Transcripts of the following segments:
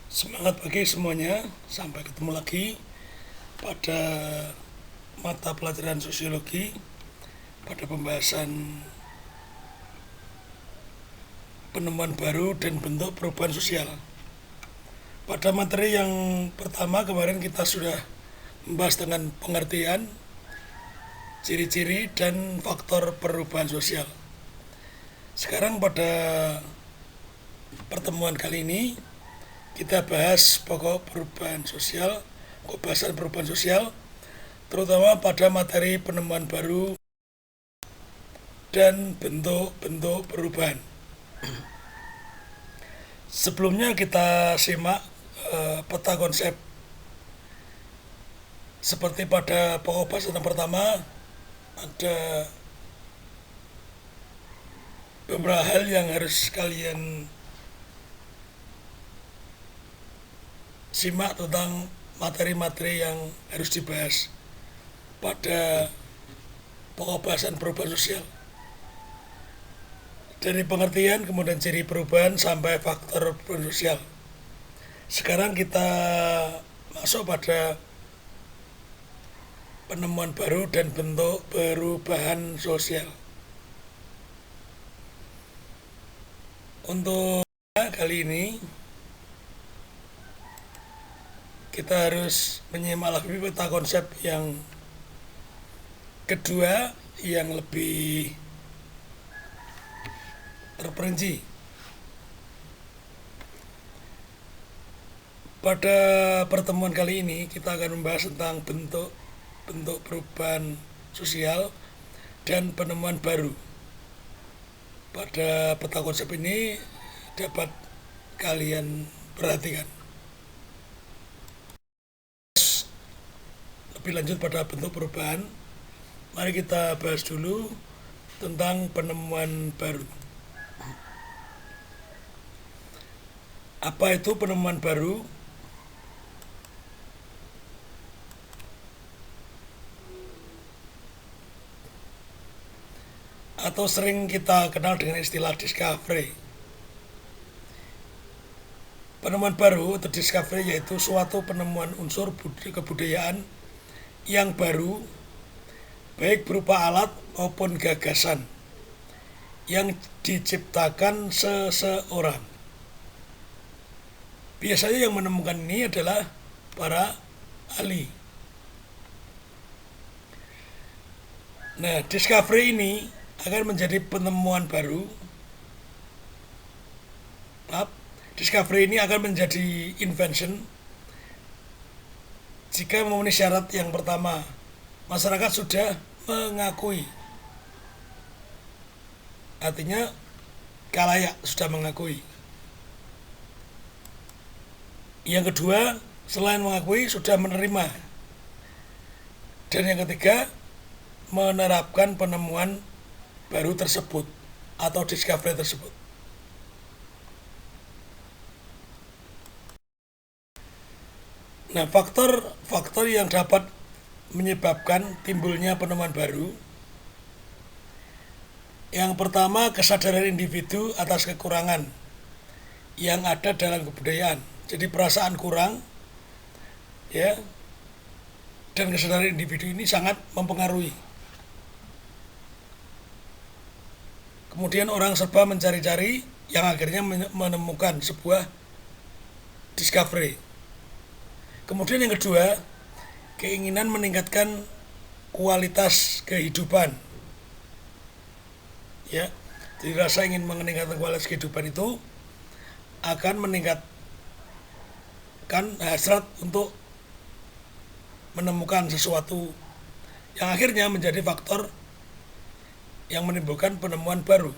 Semangat pagi semuanya, sampai ketemu lagi pada mata pelajaran sosiologi pada pembahasan penemuan baru dan bentuk perubahan sosial. Pada materi yang pertama kemarin kita sudah membahas dengan pengertian, ciri-ciri dan faktor perubahan sosial. Sekarang pada pertemuan kali ini kita bahas pokok perubahan sosial, pembahasan perubahan sosial, terutama pada materi penemuan baru dan bentuk-bentuk perubahan. Sebelumnya kita simak peta konsep. Seperti pada pokok bahasan yang pertama, ada beberapa hal yang harus kalian simak tentang materi-materi yang harus dibahas pada pokok bahasan perubahan sosial. Dari pengertian, kemudian ciri perubahan sampai faktor perubahan sosial. Sekarang kita masuk pada penemuan baru dan bentuk perubahan sosial. Untuk kali ini kita harus menyimak lagi peta konsep yang kedua yang lebih terperinci. Pada pertemuan kali ini kita akan membahas tentang bentuk perubahan sosial dan penemuan baru. Pada peta konsep ini dapat kalian perhatikan. Lebih lanjut pada bentuk perubahan, mari kita bahas dulu tentang penemuan baru. Apa itu penemuan baru? Atau sering kita kenal dengan istilah discovery. Penemuan baru atau discovery yaitu suatu penemuan unsur kebudayaan yang baru, baik berupa alat maupun gagasan yang diciptakan seseorang. Biasanya yang menemukan ini adalah para ahli. Nah, discovery ini akan menjadi penemuan baru. Discovery ini akan menjadi invention jika memenuhi syarat yang pertama, masyarakat sudah mengakui. Artinya khalayak sudah mengakui. Yang kedua, selain mengakui sudah menerima. Dan yang ketiga, menerapkan penemuan baru tersebut atau discovery tersebut. Nah, faktor yang dapat menyebabkan timbulnya penemuan baru. Yang pertama, kesadaran individu atas kekurangan yang ada dalam kebudayaan. Jadi perasaan kurang, ya, dan kesadaran individu ini sangat mempengaruhi. Kemudian orang serba mencari-cari yang akhirnya menemukan sebuah discovery. Kemudian yang kedua, keinginan meningkatkan kualitas kehidupan. Ya, jadi rasa ingin meningkatkan kualitas kehidupan itu akan meningkatkan hasrat untuk menemukan sesuatu yang akhirnya menjadi faktor yang menimbulkan penemuan baru.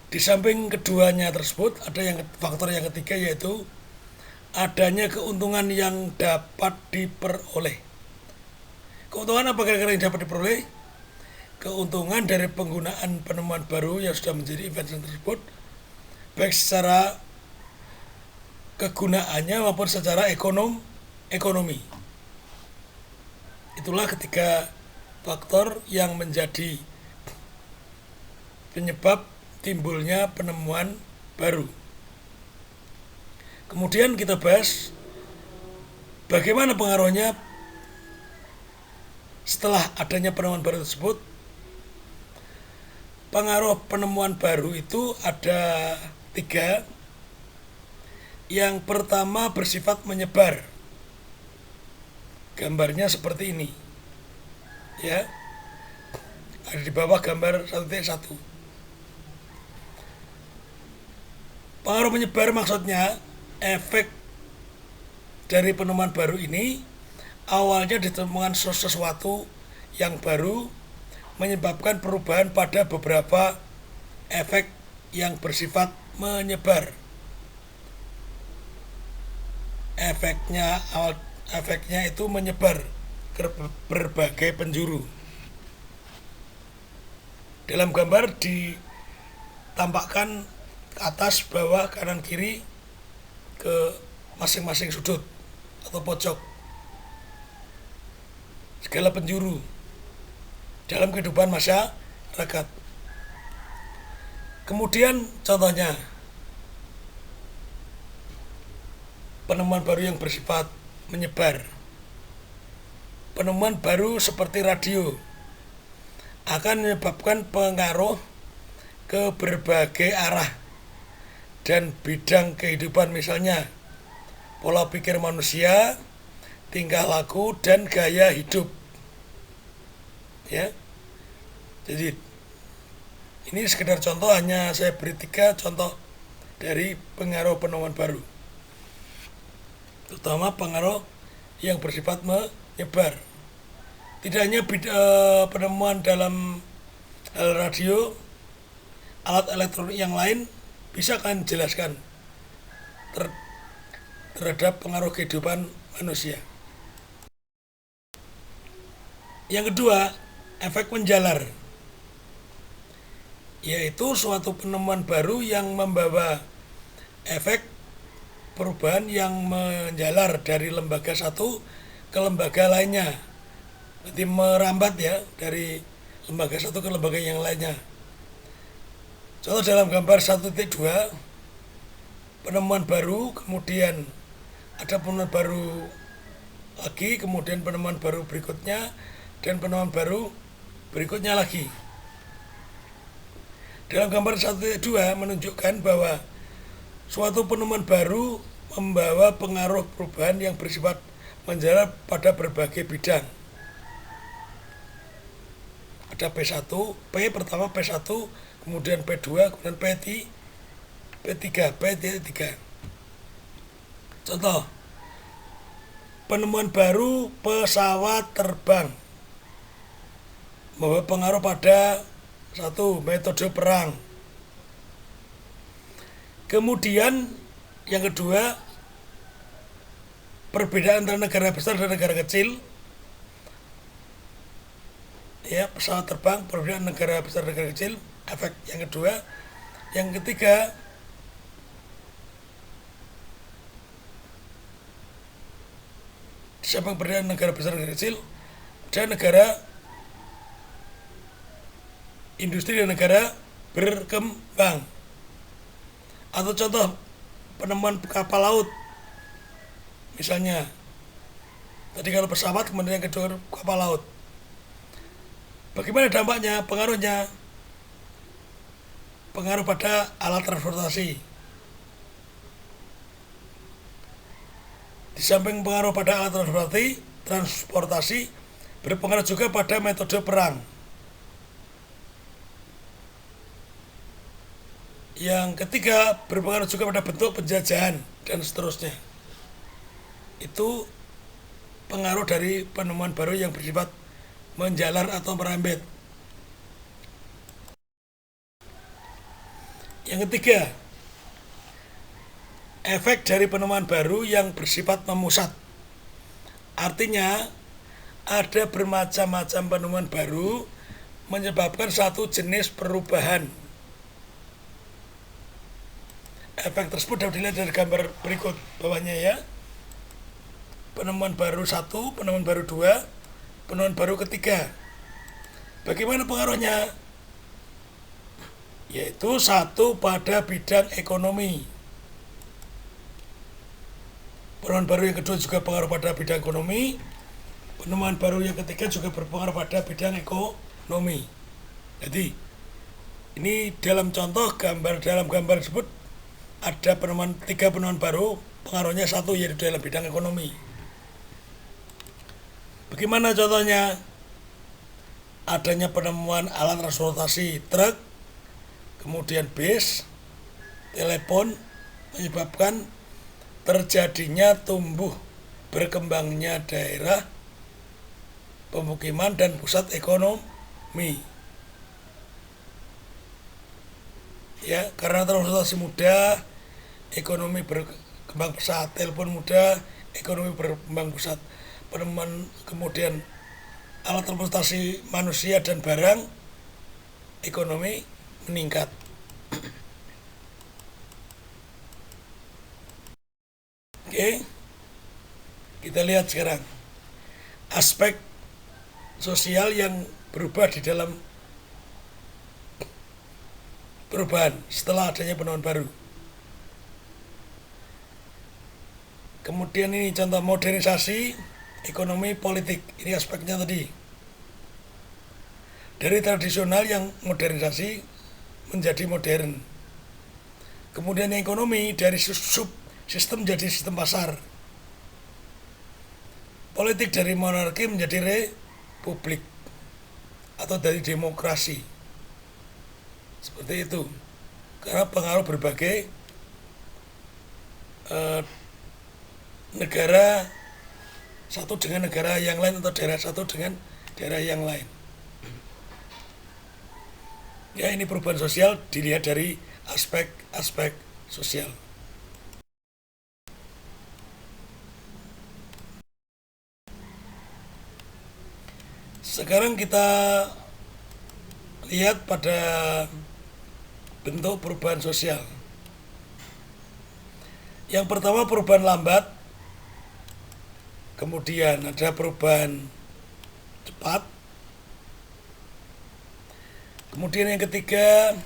Di samping keduanya tersebut ada faktor yang ketiga, yaitu adanya keuntungan yang dapat diperoleh. Keuntungan apa kira-kira yang dapat diperoleh? Keuntungan dari penggunaan penemuan baru yang sudah menjadi invention tersebut, baik secara kegunaannya maupun secara ekonomi. Itulah ketiga faktor yang menjadi penyebab timbulnya penemuan baru. Kemudian kita bahas bagaimana pengaruhnya setelah adanya penemuan baru tersebut. Pengaruh penemuan baru itu ada 3. Yang pertama bersifat menyebar. Gambarnya seperti ini. Ya. Ada di bawah gambar 1.1. Pengaruh menyebar maksudnya efek dari penemuan baru ini awalnya ditemukan sesuatu yang baru menyebabkan perubahan pada beberapa efek yang bersifat menyebar. Efeknya itu menyebar ke berbagai penjuru. Dalam gambar ditampakkan ke atas, bawah, kanan, kiri ke masing-masing sudut atau pojok segala penjuru dalam kehidupan masyarakat. Kemudian contohnya penemuan baru yang bersifat menyebar. Penemuan baru seperti radio akan menyebabkan pengaruh ke berbagai arah dan bidang kehidupan, misalnya pola pikir manusia, tingkah laku, dan gaya hidup. Ya, jadi ini sekedar contoh, hanya saya beri 3 contoh dari pengaruh penemuan baru, terutama pengaruh yang bersifat menyebar. Tidak hanya penemuan dalam hal radio, alat elektronik yang lain bisa kalian jelaskan terhadap pengaruh kehidupan manusia. Yang kedua, efek menjalar, yaitu suatu penemuan baru yang membawa efek perubahan yang menjalar dari lembaga satu ke lembaga lainnya. Berarti merambat ya, dari lembaga satu ke lembaga yang lainnya. Contoh dalam gambar 1.2, penemuan baru, kemudian ada penemuan baru lagi, kemudian penemuan baru berikutnya, dan penemuan baru berikutnya lagi. Dalam gambar 1.2 menunjukkan bahwa suatu penemuan baru membawa pengaruh perubahan yang bersifat menjalar pada berbagai bidang. Ada P1, P pertama P1, kemudian P2, kemudian P3. Contoh, penemuan baru pesawat terbang membawa pengaruh pada 1. Metode perang. Kemudian yang kedua, perbedaan antara negara besar dan negara kecil. Ya, pesawat terbang, perbedaan negara besar dan negara kecil, efek yang kedua. Yang ketiga, di samping perbedaan negara besar dan negara kecil, dan negara industri dan negara berkembang. Atau contoh penemuan kapal laut, misalnya tadi kalau pesawat, kemudian yang kedua kapal laut. Bagaimana dampaknya, pengaruhnya? Pengaruh pada alat transportasi. Di samping pengaruh pada alat transportasi berpengaruh juga pada metode perang. Yang ketiga, berpengaruh juga pada bentuk penjajahan dan seterusnya. Itu pengaruh dari penemuan baru yang bersifat menjalar atau merambat. Yang ketiga, efek dari penemuan baru yang bersifat memusat. Artinya, ada bermacam-macam penemuan baru menyebabkan satu jenis perubahan. Efek tersebut dapat dilihat dari gambar berikut bawahnya ya. Penemuan baru 1, penemuan baru 2, penemuan baru ketiga. Bagaimana pengaruhnya? Yaitu 1 pada bidang ekonomi. Penemuan baru yang kedua juga pengaruh pada bidang ekonomi. Penemuan baru yang ketiga juga berpengaruh pada bidang ekonomi. Jadi ini dalam gambar tersebut ada tiga penemuan baru, pengaruhnya satu yaitu dalam bidang ekonomi. Bagaimana contohnya? Adanya penemuan alat transportasi truk, kemudian bis, telepon menyebabkan terjadinya tumbuh berkembangnya daerah pemukiman dan pusat ekonomi. Ya, karena transportasi mudah, ekonomi berkembang pesat, telepon mudah, ekonomi berkembang pesat. Penemuan kemudian alat transportasi manusia dan barang, ekonomi meningkat. Oke, kita lihat sekarang aspek sosial yang berubah di dalam perubahan setelah adanya penemuan baru. Kemudian ini contoh modernisasi ekonomi politik. Ini aspeknya tadi. Dari tradisional yang modernisasi menjadi modern. Kemudian yang ekonomi dari sistem menjadi sistem pasar. Politik dari monarki menjadi republik atau dari demokrasi. Seperti itu. Karena pengaruh berbagai negara satu dengan negara yang lain atau daerah satu dengan daerah yang lain. Ya, ini perubahan sosial dilihat dari aspek-aspek sosial. Sekarang kita lihat pada bentuk perubahan sosial. Yang pertama perubahan lambat, kemudian ada perubahan cepat, kemudian yang ketiga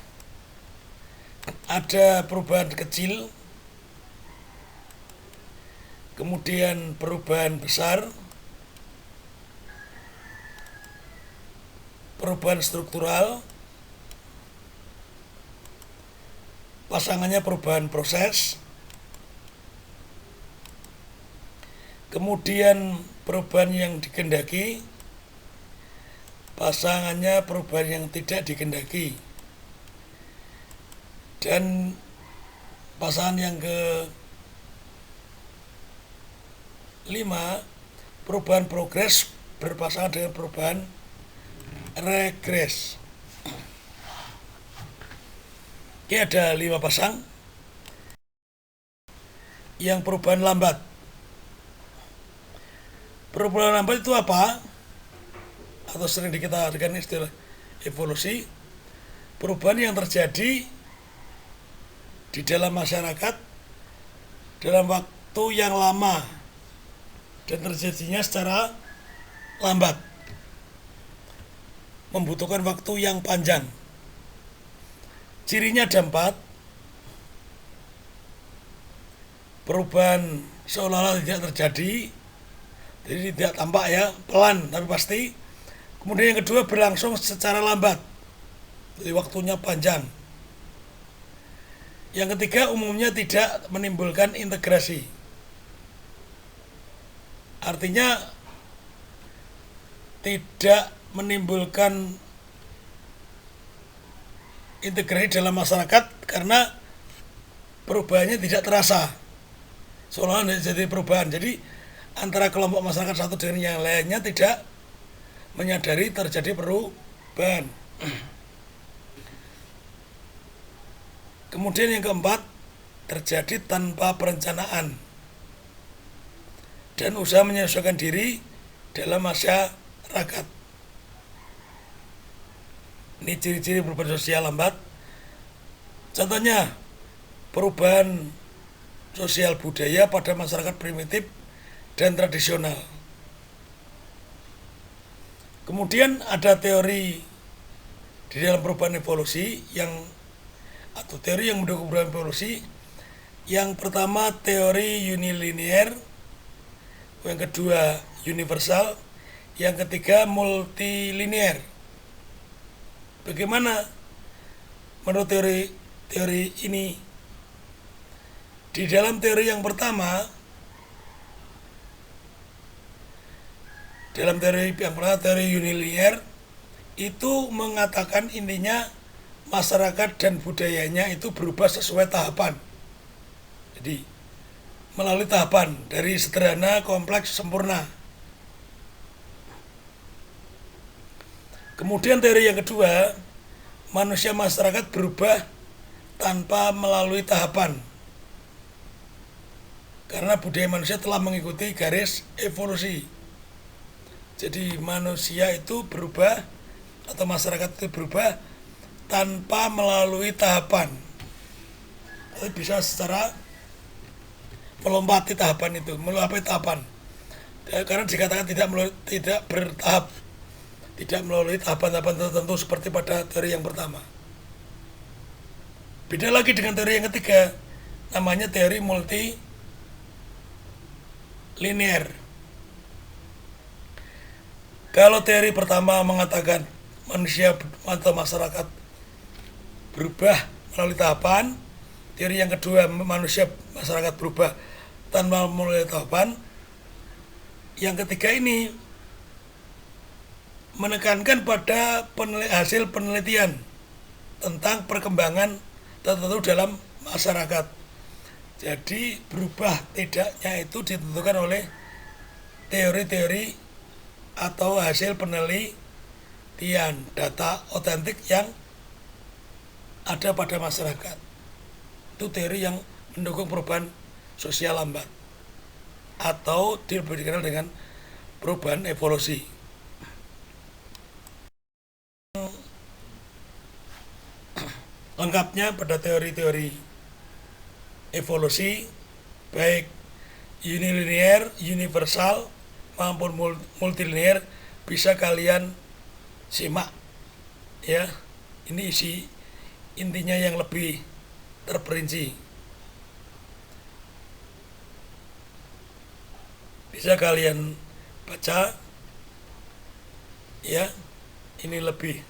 ada perubahan kecil, kemudian perubahan besar, perubahan struktural, pasangannya perubahan proses, kemudian perubahan yang dikehendaki, pasangannya perubahan yang tidak dikehendaki, dan pasangan yang kelima perubahan progres berpasangan dengan perubahan regres. Oke, ada 5 pasang. Yang perubahan lambat. Perubahan lambat itu apa? Atau sering kita dengan istilah evolusi. Perubahan yang terjadi di dalam masyarakat dalam waktu yang lama dan terjadinya secara lambat, membutuhkan waktu yang panjang. Cirinya ada 4. Perubahan seolah-olah tidak terjadi, jadi tidak tampak ya, pelan tapi pasti. Kemudian yang kedua berlangsung secara lambat, jadi waktunya panjang. Yang ketiga umumnya tidak menimbulkan integrasi. Artinya tidak menimbulkan integrasi dalam masyarakat karena perubahannya tidak terasa, seolah-olah jadi perubahan. Jadi antara kelompok masyarakat satu dengan yang lainnya tidak menyadari terjadi perubahan. Kemudian yang keempat, terjadi tanpa perencanaan dan usaha menyesuaikan diri dalam masyarakat. Ini ciri-ciri perubahan sosial lambat. Contohnya, perubahan sosial budaya pada masyarakat primitif dan tradisional. Kemudian ada teori di dalam perubahan evolusi atau teori yang mendukung perubahan evolusi. Yang pertama teori unilinear yang kedua universal, yang ketiga multilinear. Bagaimana menurut teori ini? Di dalam teori yang pertama, teori unilinear itu mengatakan intinya masyarakat dan budayanya itu berubah sesuai tahapan. Jadi melalui tahapan dari sederhana, kompleks, sempurna. Kemudian teori yang kedua, manusia masyarakat berubah tanpa melalui tahapan. Karena budaya manusia telah mengikuti garis evolusi. Jadi manusia itu berubah atau masyarakat itu berubah tanpa melalui tahapan. Tapi bisa secara melompati tahapan itu, melalui tahapan. Karena dikatakan tidak bertahap, tidak melalui tahapan-tahapan tertentu seperti pada teori yang pertama. Beda lagi dengan teori yang ketiga, namanya teori multilinear. Kalau teori pertama mengatakan manusia atau masyarakat berubah melalui tahapan, teori yang kedua manusia masyarakat berubah tanpa melalui tahapan, yang ketiga ini menekankan pada hasil penelitian tentang perkembangan tertentu dalam masyarakat. Jadi berubah tidaknya itu ditentukan oleh teori-teori atau hasil penelitian, data otentik yang ada pada masyarakat. Itu teori yang mendukung perubahan sosial lambat atau dikenal dengan perubahan evolusi. Lengkapnya pada teori-teori evolusi baik unilinear, universal maupun multilinear bisa kalian simak ya. Ini isi intinya yang lebih terperinci. Bisa kalian baca ya. Ini lebih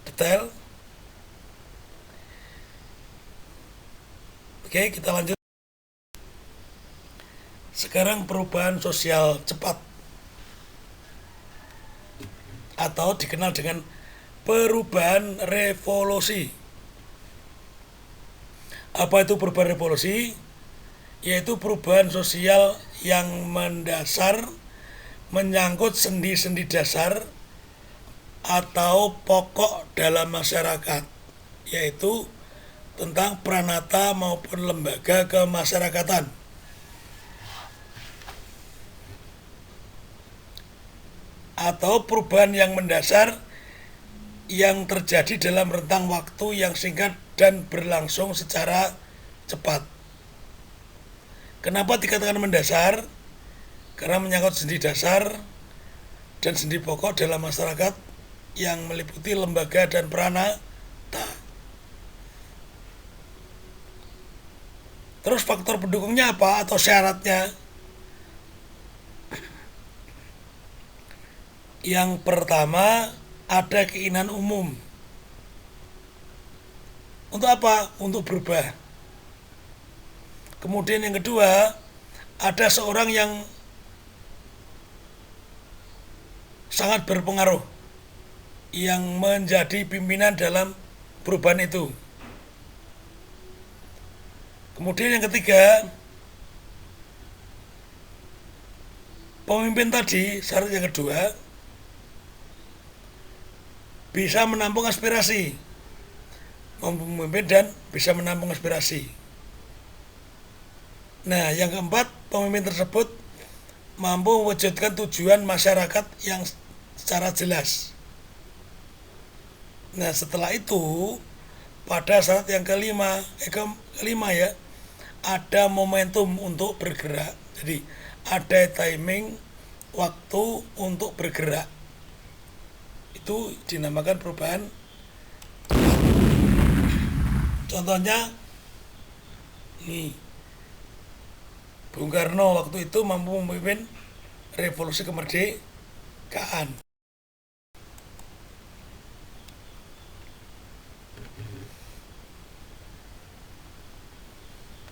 detail. Oke, kita lanjut. Sekarang perubahan sosial cepat atau dikenal dengan perubahan revolusi. Apa itu perubahan revolusi? Yaitu perubahan sosial yang mendasar, menyangkut sendi-sendi dasar atau pokok dalam masyarakat, yaitu tentang pranata maupun lembaga kemasyarakatan. Atau perubahan yang mendasar yang terjadi dalam rentang waktu yang singkat dan berlangsung secara cepat. Kenapa dikatakan mendasar? Karena menyangkut sendi dasar dan sendi pokok dalam masyarakat yang meliputi lembaga dan pranata. Terus faktor pendukungnya apa atau syaratnya? Yang pertama, ada keinginan umum. Untuk apa? Untuk berubah. Kemudian yang kedua, ada seorang yang sangat berpengaruh yang menjadi pimpinan dalam perubahan itu. Kemudian yang ketiga, pemimpin tadi, syarat yang kedua, bisa menampung aspirasi, memimpin dan bisa menampung aspirasi. Nah, yang keempat, pemimpin tersebut mampu mewujudkan tujuan masyarakat yang secara jelas. Nah, setelah itu, pada syarat yang kelima ya, ada momentum untuk bergerak. Jadi ada timing, waktu untuk bergerak. Itu dinamakan perubahan. Contohnya nih, Bung Karno waktu itu mampu memimpin revolusi kemerdekaan.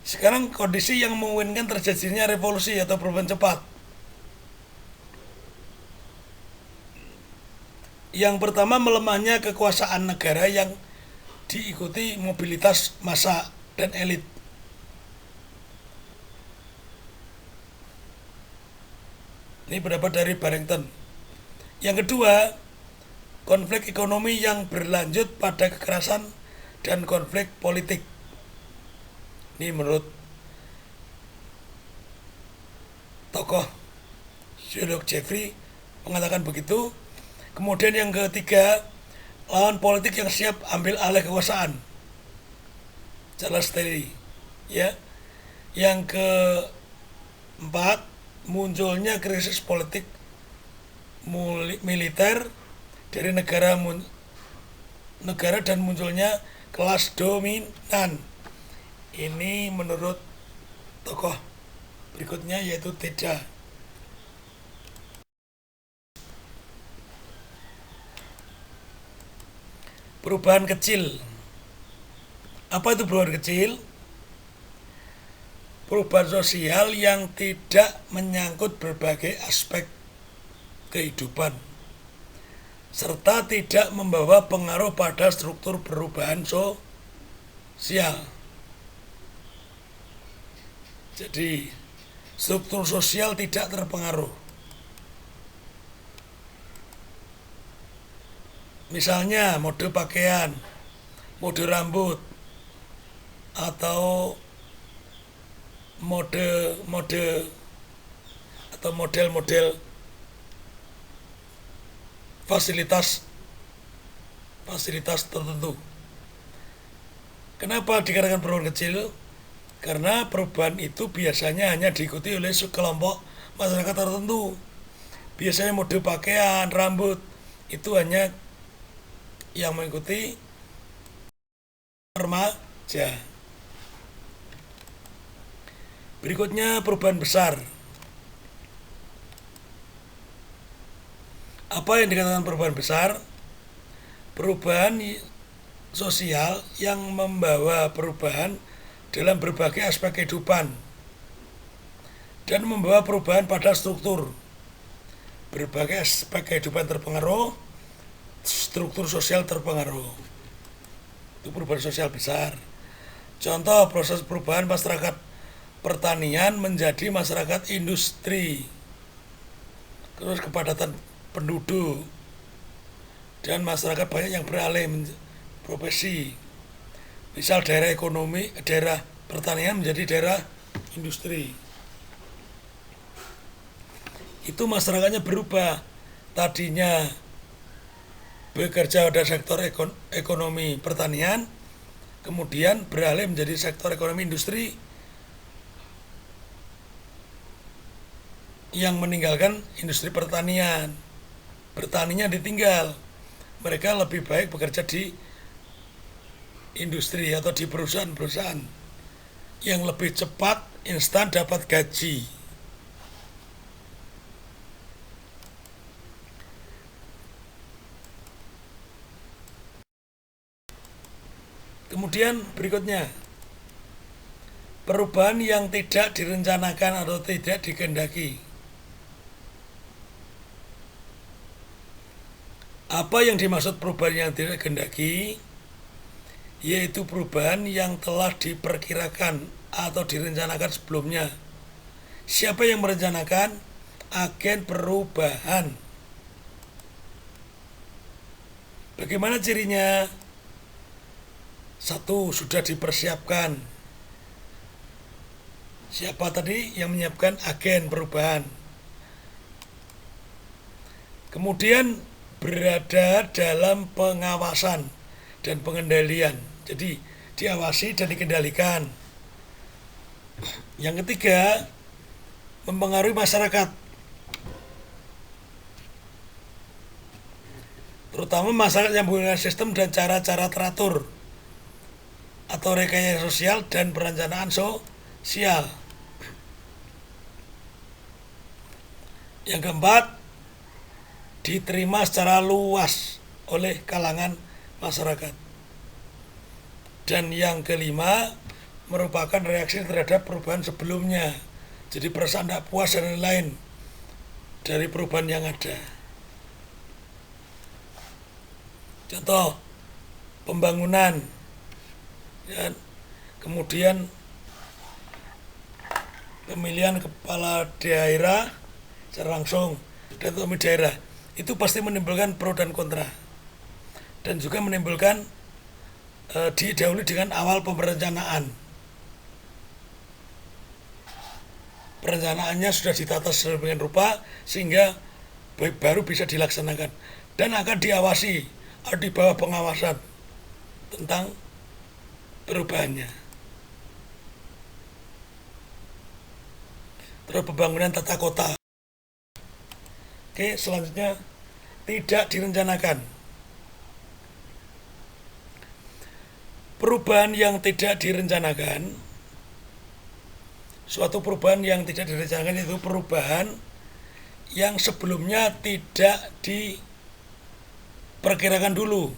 Sekarang kondisi yang memungkinkan terjadinya revolusi atau perubahan cepat. Yang pertama, melemahnya kekuasaan negara yang diikuti mobilitas massa dan elit. Ini pendapat dari Barrington. Yang kedua, konflik ekonomi yang berlanjut pada kekerasan dan konflik politik. Ini menurut tokoh sosiolog Jeffrey mengatakan begitu. Kemudian yang ketiga, lawan politik yang siap ambil alih kekuasaan. Charles Taylor. Ya. Yang keempat, munculnya krisis politik militer dari negara dan munculnya kelas dominan. Ini menurut tokoh berikutnya yaitu Teda. Perubahan kecil. Apa itu perubahan kecil? Perubahan sosial yang tidak menyangkut berbagai aspek kehidupan serta tidak membawa pengaruh pada struktur perubahan sosial. Jadi struktur sosial tidak terpengaruh. Misalnya mode pakaian, mode rambut, atau model fasilitas tertentu. Kenapa dikatakan perubahan kecil? Karena perubahan itu biasanya hanya diikuti oleh sekelompok masyarakat tertentu. Biasanya mode pakaian, rambut itu hanya yang mengikuti remaja. Berikutnya perubahan besar. Apa yang dikatakan perubahan besar? Perubahan sosial yang membawa perubahan dalam berbagai aspek kehidupan dan membawa perubahan pada struktur. Berbagai aspek kehidupan terpengaruh, struktur sosial terpengaruh. Itu perubahan sosial besar. Contoh proses perubahan masyarakat pertanian menjadi masyarakat industri. Terus kepadatan penduduk dan masyarakat banyak yang beralih profesi. Misal daerah pertanian menjadi daerah industri. Itu masyarakatnya berubah. Tadinya bekerja pada sektor ekonomi pertanian, kemudian beralih menjadi sektor ekonomi industri yang meninggalkan industri pertanian. Bertaninya ditinggal. Mereka lebih baik bekerja di industri atau di perusahaan-perusahaan yang lebih cepat, instan dapat gaji. Kemudian berikutnya, perubahan yang tidak direncanakan atau tidak dikehendaki. Apa yang dimaksud perubahan yang tidak dikehendaki? Yaitu perubahan yang telah diperkirakan atau direncanakan sebelumnya. Siapa yang merencanakan? Agen perubahan. Bagaimana cirinya? Satu, sudah dipersiapkan. Siapa tadi yang menyiapkan? Agen perubahan. Kemudian berada dalam pengawasan dan pengendalian. Jadi diawasi dan dikendalikan. Yang ketiga, mempengaruhi masyarakat, terutama masyarakat yang menggunakan sistem dan cara-cara teratur atau rekayasa sosial dan perencanaan sosial. Yang keempat, diterima secara luas oleh kalangan masyarakat. Dan yang kelima, merupakan reaksi terhadap perubahan sebelumnya. Jadi perasaan tidak puas dan lain-lain dari perubahan yang ada. Contoh, pembangunan, ya, kemudian pemilihan kepala daerah secara langsung dan otonomi daerah, itu pasti menimbulkan pro dan kontra, dan juga menimbulkan didahului dengan awal perencanaan. Perencanaannya sudah ditata sedemikian rupa sehingga baru bisa dilaksanakan dan akan diawasi atau di bawah pengawasan tentang perubahannya. Terus pembangunan tata kota. Oke, selanjutnya tidak direncanakan. Perubahan yang tidak direncanakan, suatu perubahan yang tidak direncanakan itu perubahan yang sebelumnya tidak diperkirakan dulu,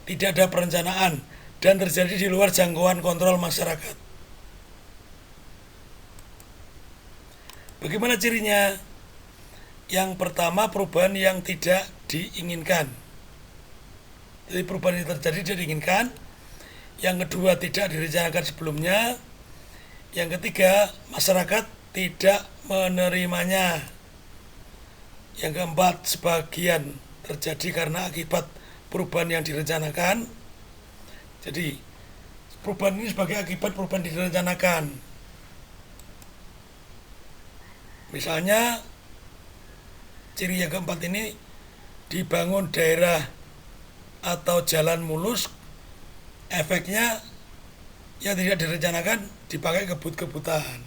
tidak ada perencanaan, dan terjadi di luar jangkauan kontrol masyarakat. Bagaimana cirinya? Yang pertama, perubahan yang tidak diinginkan. Jadi perubahan yang terjadi tidak diinginkan. Yang kedua, tidak direncanakan sebelumnya. Yang ketiga, masyarakat tidak menerimanya. Yang keempat, sebagian terjadi karena akibat perubahan yang direncanakan. Jadi perubahan ini sebagai akibat perubahan yang direncanakan. Misalnya, ciri yang keempat ini, dibangun daerah atau jalan mulus, efeknya yang tidak direncanakan dipakai kebut-kebutan.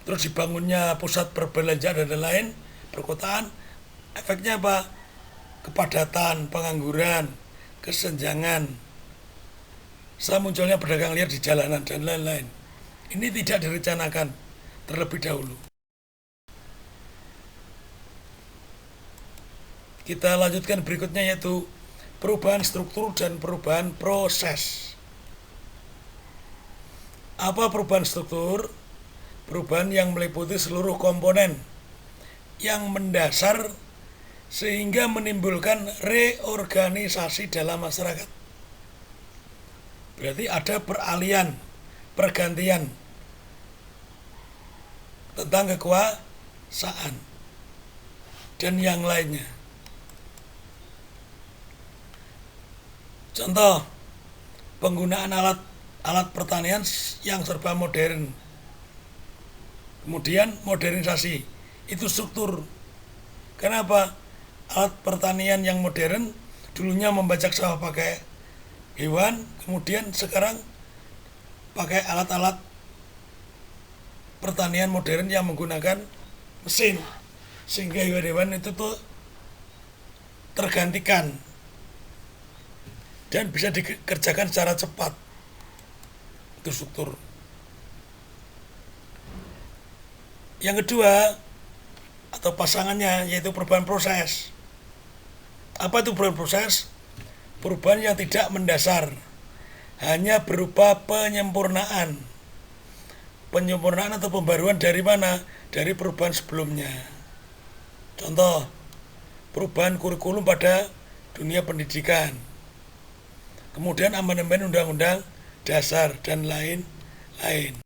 Terus dibangunnya pusat perbelanjaan dan lain-lain, perkotaan, efeknya apa? Kepadatan, pengangguran, kesenjangan, munculnya pedagang liar di jalanan dan lain-lain. Ini tidak direncanakan terlebih dahulu. Kita lanjutkan berikutnya, yaitu perubahan struktur dan perubahan proses. Apa perubahan struktur? Perubahan yang meliputi seluruh komponen yang mendasar sehingga menimbulkan reorganisasi dalam masyarakat. Berarti ada peralihan, pergantian tentang kekuasaan dan yang lainnya. Contoh, penggunaan alat pertanian yang serba modern. Kemudian modernisasi, itu struktur. Kenapa? Alat pertanian yang modern dulunya membajak sawah pakai hewan, kemudian sekarang pakai alat-alat pertanian modern yang menggunakan mesin, sehingga hewan-hewan itu tuh tergantikan dan bisa dikerjakan secara cepat. Itu struktur. Yang kedua atau pasangannya, yaitu perubahan proses. Apa itu perubahan proses? Perubahan yang tidak mendasar, hanya berupa penyempurnaan. Penyempurnaan atau pembaruan dari mana? Dari perubahan sebelumnya. Contoh, perubahan kurikulum pada dunia pendidikan, kemudian amandemen undang-undang dasar dan lain-lain.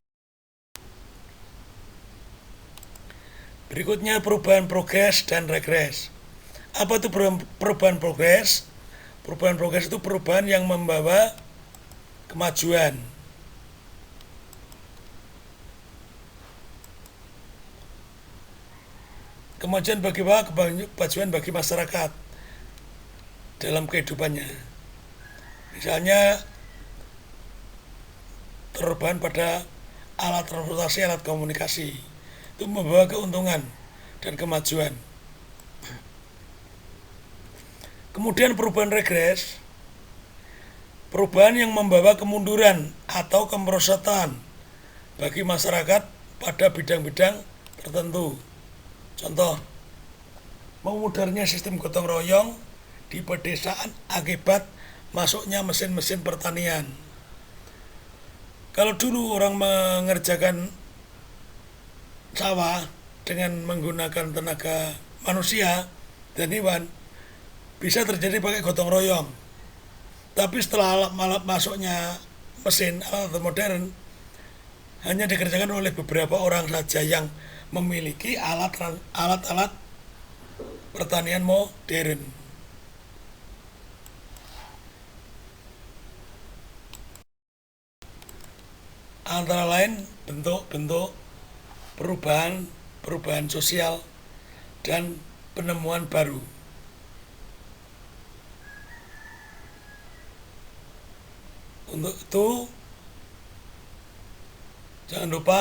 Berikutnya perubahan progres dan regres. Apa itu perubahan progres? Perubahan progres itu perubahan yang membawa kemajuan. Kemajuan bagi apa? Kemajuan bagi masyarakat dalam kehidupannya. Misalnya perubahan pada alat transportasi, alat komunikasi, itu membawa keuntungan dan kemajuan. Kemudian perubahan regres, perubahan yang membawa kemunduran atau kemerosotan bagi masyarakat pada bidang-bidang tertentu. Contoh, memudarnya sistem gotong royong di pedesaan akibat masuknya mesin-mesin pertanian. Kalau dulu orang mengerjakan sawah dengan menggunakan tenaga manusia dan hewan, bisa terjadi pakai gotong royong. Tapi setelah masuknya mesin alat modern, hanya dikerjakan oleh beberapa orang saja yang memiliki alat-alat pertanian modern. Antara lain bentuk-bentuk perubahan sosial dan penemuan baru. Untuk itu, jangan lupa